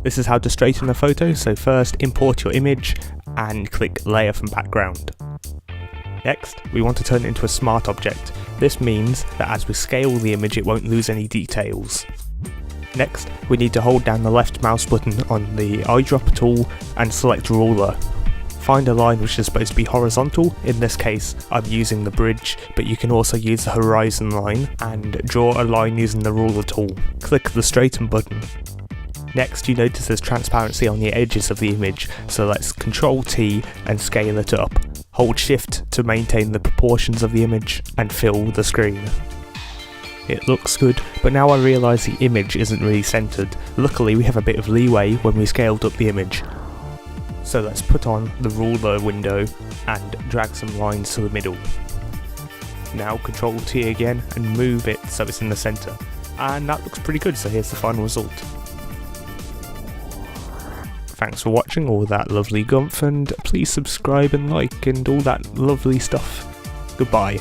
This is how to straighten a photo, so first import your image and click layer from background. Next, we want to turn it into a smart object. This means that as we scale the image it won't lose any details. Next, we need to hold down the left mouse button on the eyedropper tool and select ruler. Find a line which is supposed to be horizontal. In this case I'm using the bridge, but you can also use the horizon line, and draw a line using the ruler tool. Click the straighten button. Next, you notice there's transparency on the edges of the image, so let's Ctrl T and scale it up. Hold Shift to maintain the proportions of the image and fill the screen. It looks good, but now I realise the image isn't really centred. Luckily we have a bit of leeway when we scaled up the image. So let's put on the ruler window and drag some lines to the middle. Now Ctrl T again and move it so it's in the centre. And that looks pretty good, so here's the final result. Thanks for watching all that lovely gumph, and please subscribe and like and all that lovely stuff. Goodbye.